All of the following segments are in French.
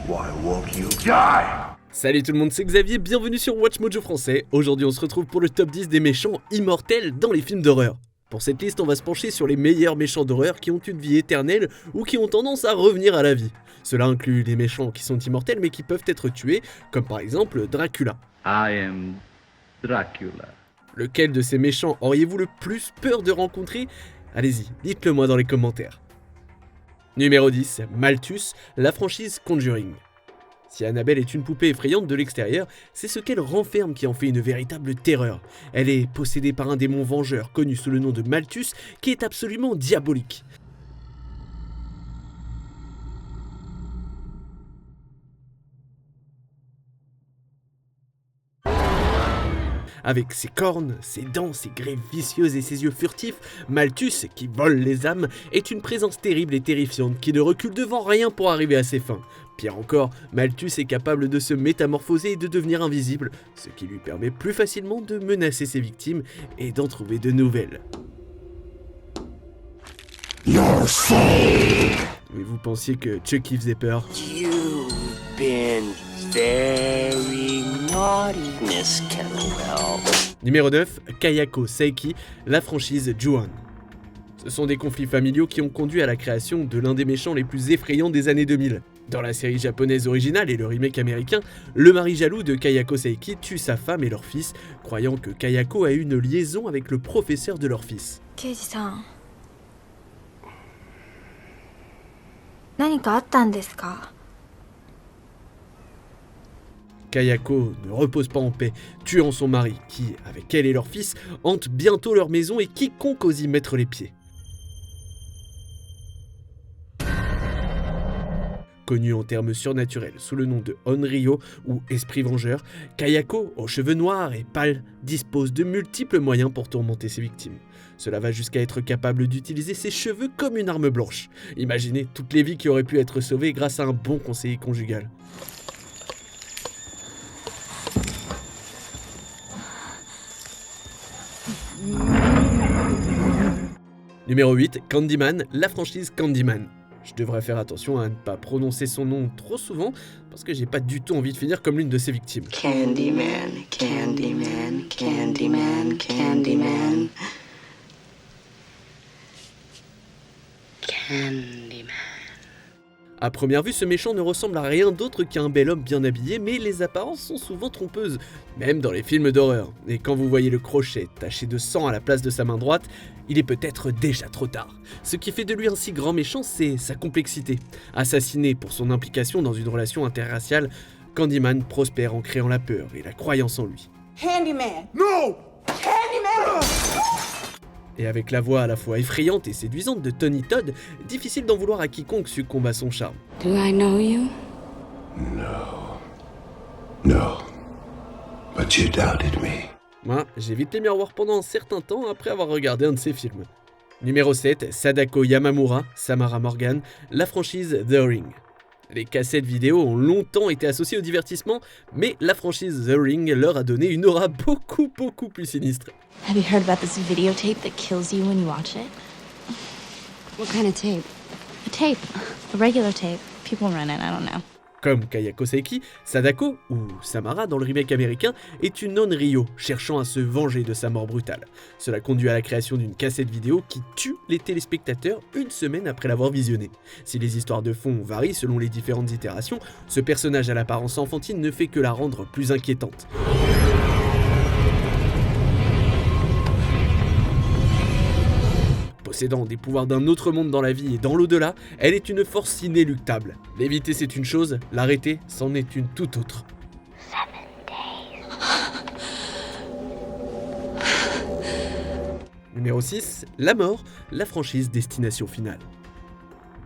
Why won't you die? Salut tout le monde, c'est Xavier, bienvenue sur Watch Mojo français. Aujourd'hui on se retrouve pour le top 10 des méchants immortels dans les films d'horreur. Pour cette liste, on va se pencher sur les meilleurs méchants d'horreur qui ont une vie éternelle ou qui ont tendance à revenir à la vie. Cela inclut les méchants qui sont immortels mais qui peuvent être tués, comme par exemple Dracula. I am Dracula. Lequel de ces méchants auriez-vous le plus peur de rencontrer? Allez-y, dites-le moi dans les commentaires. Numéro 10, MALTHUS, la franchise Conjuring. Si Annabelle est une poupée effrayante de l'extérieur, c'est ce qu'elle renferme qui en fait une véritable terreur. Elle est possédée par un démon vengeur connu sous le nom de MALTHUS qui est absolument diabolique. Avec ses cornes, ses dents, ses griffes vicieuses et ses yeux furtifs, MALTHUS, qui vole les âmes, est une présence terrible et terrifiante qui ne recule devant rien pour arriver à ses fins. Pire encore, MALTHUS est capable de se métamorphoser et de devenir invisible, ce qui lui permet plus facilement de menacer ses victimes et d'en trouver de nouvelles. You're saved. Oui, vous pensiez que Chucky faisait peur? You've been very naughty, Miss Kettlewell. Numéro 9, Kayako Saeki, la franchise Ju-on. Ce sont des conflits familiaux qui ont conduit à la création de l'un des méchants les plus effrayants des années 2000. Dans la série japonaise originale et le remake américain, le mari jaloux de Kayako Saeki tue sa femme et leur fils, croyant que Kayako a eu une liaison avec le professeur de leur fils. Keiji-san. 何かあったんですか? Kayako ne repose pas en paix, tuant son mari, qui, avec elle et leur fils, hante bientôt leur maison et quiconque ose y mettre les pieds. Connu en termes surnaturels sous le nom de Onryo ou esprit vengeur, Kayako, aux cheveux noirs et pâles, dispose de multiples moyens pour tourmenter ses victimes. Cela va jusqu'à être capable d'utiliser ses cheveux comme une arme blanche. Imaginez toutes les vies qui auraient pu être sauvées grâce à un bon conseiller conjugal. Numéro 8, Candyman, la franchise Candyman. Je devrais faire attention à ne pas prononcer son nom trop souvent parce que j'ai pas du tout envie de finir comme l'une de ses victimes. Candyman, Candyman, Candyman, Candyman. Candyman. À première vue, ce méchant ne ressemble à rien d'autre qu'à un bel homme bien habillé, mais les apparences sont souvent trompeuses, même dans les films d'horreur. Et quand vous voyez le crochet taché de sang à la place de sa main droite, il est peut-être déjà trop tard. Ce qui fait de lui un si grand méchant, c'est sa complexité. Assassiné pour son implication dans une relation interraciale, Candyman prospère en créant la peur et la croyance en lui. Candyman! No! Candyman! Et avec la voix à la fois effrayante et séduisante de Tony Todd, difficile d'en vouloir à quiconque succombe à son charme. Do I know you? No. But you doubted me. Moi, j'évite les miroirs pendant un certain temps après avoir regardé un de ses films. Numéro 7, Sadako Yamamura, Samara Morgan, la franchise The Ring. Les cassettes vidéo ont longtemps été associées au divertissement, mais la franchise The Ring leur a donné une aura beaucoup plus sinistre. Have you heard about this videotape that kills you when you watch it? What kind of tape? A tape. A regular tape. People run it, I don't know. Comme Kayako Saeki, Sadako, ou Samara dans le remake américain, est une Onryo cherchant à se venger de sa mort brutale. Cela conduit à la création d'une cassette vidéo qui tue les téléspectateurs une semaine après l'avoir visionnée. Si les histoires de fond varient selon les différentes itérations, ce personnage à l'apparence enfantine ne fait que la rendre plus inquiétante. Possédant des pouvoirs d'un autre monde dans la vie et dans l'au-delà, elle est une force inéluctable. L'éviter c'est une chose, l'arrêter c'en est une toute autre. 7 days. Numéro 6, la mort, la franchise Destination Finale.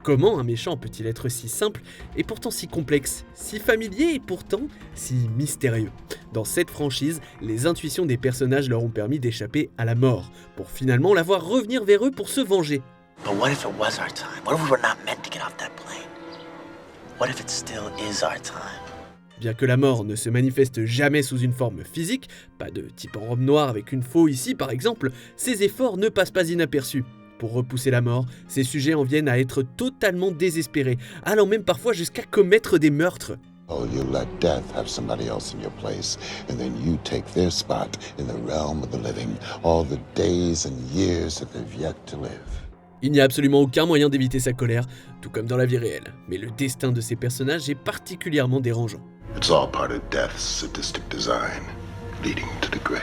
Comment un méchant peut-il être si simple et pourtant si complexe, si familier et pourtant si mystérieux? Dans cette franchise, les intuitions des personnages leur ont permis d'échapper à la mort, pour finalement la voir revenir vers eux pour se venger. But what if it was our time? What if we were not meant to get off that plane? What if it still is our time? Bien que la mort ne se manifeste jamais sous une forme physique, pas de type en robe noire avec une faux ici par exemple, ses efforts ne passent pas inaperçus. Pour repousser la mort, ces sujets en viennent à être totalement désespérés, allant même parfois jusqu'à commettre des meurtres. Oh, you let death have somebody else in your place, and then you take their spot in the realm of the living, all the days and years that they've yet to live. Il n'y a absolument aucun moyen d'éviter sa colère, tout comme dans la vie réelle, mais le destin de ces personnages est particulièrement dérangeant. It's all part of death's sadistic design, leading to the grave.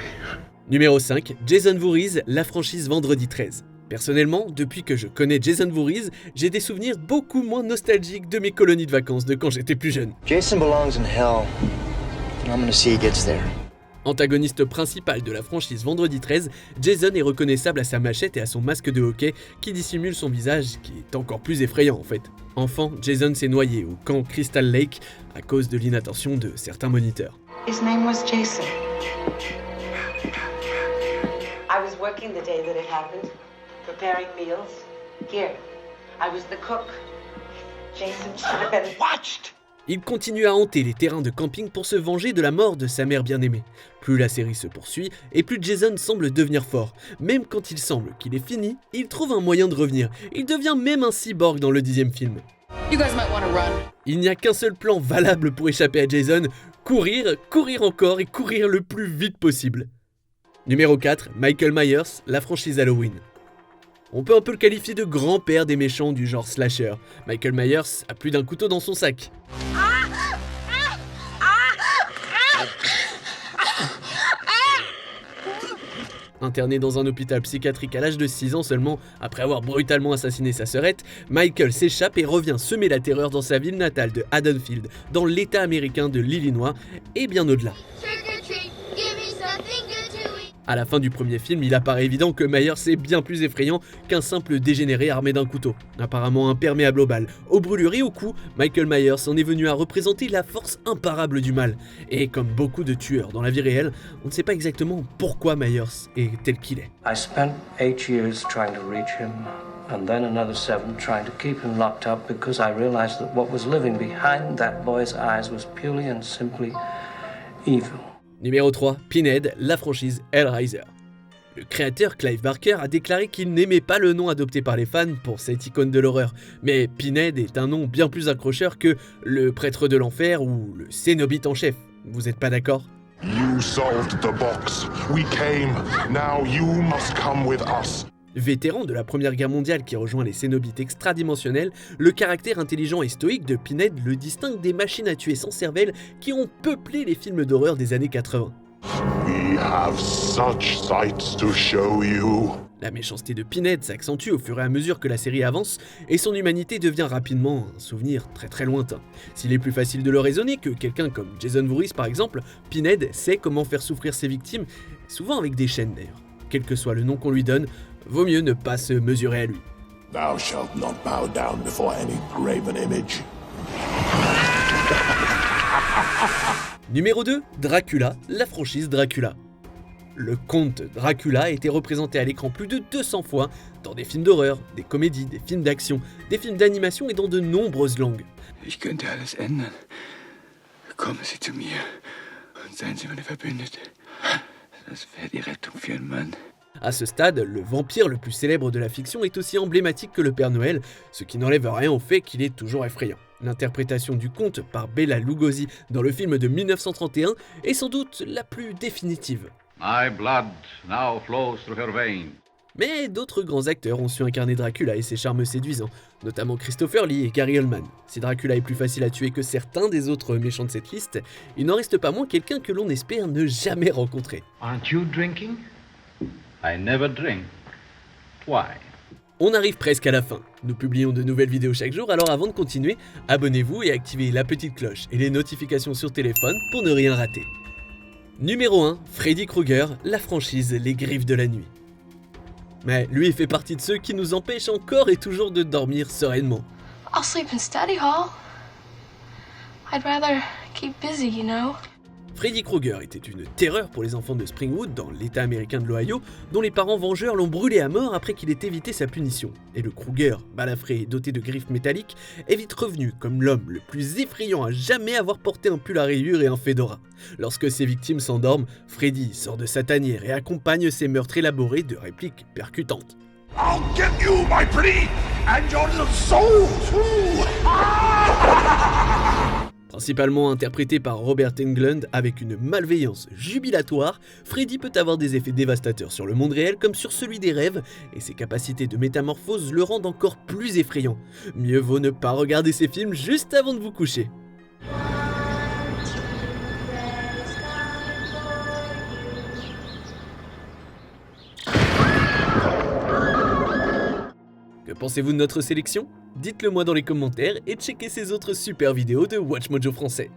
Numéro 5, Jason Voorhees, la franchise Vendredi 13. Personnellement, depuis que je connais Jason Voorhees, j'ai des souvenirs beaucoup moins nostalgiques de mes colonies de vacances de quand j'étais plus jeune. Jason belongs in hell, and I'm gonna see he gets there. Antagoniste principal de la franchise Vendredi 13, Jason est reconnaissable à sa machette et à son masque de hockey qui dissimule son visage, qui est encore plus effrayant en fait. Enfant, Jason s'est noyé au camp Crystal Lake à cause de l'inattention de certains moniteurs. His name was Jason. I was working the day that it happened, preparing meals. Here, I was the cook. Jason should have been watched. Il continue à hanter les terrains de camping pour se venger de la mort de sa mère bien-aimée. Plus la série se poursuit, et plus Jason semble devenir fort. Même quand il semble qu'il est fini, il trouve un moyen de revenir. Il devient même un cyborg dans le 10e film. Il n'y a qu'un seul plan valable pour échapper à Jason, courir, courir encore et courir le plus vite possible. Numéro 4, Michael Myers, la franchise Halloween. On peut un peu le qualifier de grand-père des méchants du genre slasher. Michael Myers a plus d'un couteau dans son sac. Interné dans un hôpital psychiatrique à l'âge de 6 ans seulement, après avoir brutalement assassiné sa sœurette, Michael s'échappe et revient semer la terreur dans sa ville natale de Haddonfield, dans l'état américain de l'Illinois, et bien au-delà. À la fin du premier film, il apparaît évident que Myers est bien plus effrayant qu'un simple dégénéré armé d'un couteau. Apparemment imperméable aux balles, aux brûlures et aux coups, Michael Myers en est venu à représenter la force imparable du mal. Et comme beaucoup de tueurs dans la vie réelle, on ne sait pas exactement pourquoi Myers est tel qu'il est. I spent 8 years trying to reach him, and then another 7 trying to keep him locked up because I realized that what was living behind that boy's eyes was purely and simply evil. Numéro 3, PINHEAD, la franchise Hellraiser. Le créateur Clive Barker a déclaré qu'il n'aimait pas le nom adopté par les fans pour cette icône de l'horreur, mais PINHEAD est un nom bien plus accrocheur que le prêtre de l'enfer ou le cénobite en chef. Vous êtes pas d'accord ? You solved the box. We came. Now you must come with us. Vétéran de la Première Guerre mondiale qui rejoint les cénobites extradimensionnels, le caractère intelligent et stoïque de PINHEAD le distingue des machines à tuer sans cervelle qui ont peuplé les films d'horreur des années 80. We have such sights to show you. La méchanceté de PINHEAD s'accentue au fur et à mesure que la série avance et son humanité devient rapidement un souvenir très lointain. S'il est plus facile de le raisonner que quelqu'un comme Jason Voorhees par exemple, PINHEAD sait comment faire souffrir ses victimes, souvent avec des chaînes d'ailleurs. Quel que soit le nom qu'on lui donne, vaut mieux ne pas se mesurer à lui. Thou shalt not bow down before any graven image. Numéro 2, Dracula, la franchise Dracula. Le comte Dracula a été représenté à l'écran plus de 200 fois dans des films d'horreur, des comédies, des films d'action, des films d'animation et dans de nombreuses langues. Ich könnte alles ändern. Kommen Sie zu mir und seien Sie meine Verbündete. Das wäre die Rettung für einen Mann. À ce stade, le vampire le plus célèbre de la fiction est aussi emblématique que le Père Noël, ce qui n'enlève rien au fait qu'il est toujours effrayant. L'interprétation du conte par Bela Lugosi dans le film de 1931 est sans doute la plus définitive. My blood now flows through her veins. Mais d'autres grands acteurs ont su incarner Dracula et ses charmes séduisants, notamment Christopher Lee et Gary Oldman. Si Dracula est plus facile à tuer que certains des autres méchants de cette liste, il n'en reste pas moins quelqu'un que l'on espère ne jamais rencontrer. Aren't you drinking? I never drink. Why? On arrive presque à la fin. Nous publions de nouvelles vidéos chaque jour, alors avant de continuer, abonnez-vous et activez la petite cloche et les notifications sur téléphone pour ne rien rater. Numéro 1, Freddy Krueger, la franchise Les Griffes de la nuit. Mais lui fait partie de ceux qui nous empêchent encore et toujours de dormir sereinement. I'll sleep in study hall. I'd rather keep busy, you know. Freddy Krueger était une terreur pour les enfants de Springwood dans l'état américain de l'Ohio, dont les parents vengeurs l'ont brûlé à mort après qu'il ait évité sa punition. Et le Krueger, balafré et doté de griffes métalliques, est vite revenu comme l'homme le plus effrayant à jamais avoir porté un pull à rayures et un fedora. Lorsque ses victimes s'endorment, Freddy sort de sa tanière et accompagne ses meurtres élaborés de répliques percutantes. I'll get you, my pretty, and your little soul too. Principalement interprété par Robert Englund avec une malveillance jubilatoire, Freddy peut avoir des effets dévastateurs sur le monde réel comme sur celui des rêves, et ses capacités de métamorphose le rendent encore plus effrayant. Mieux vaut ne pas regarder ces films juste avant de vous coucher. Que pensez-vous de notre sélection ? Dites-le moi dans les commentaires et checkez ces autres super vidéos de Watch Mojo français.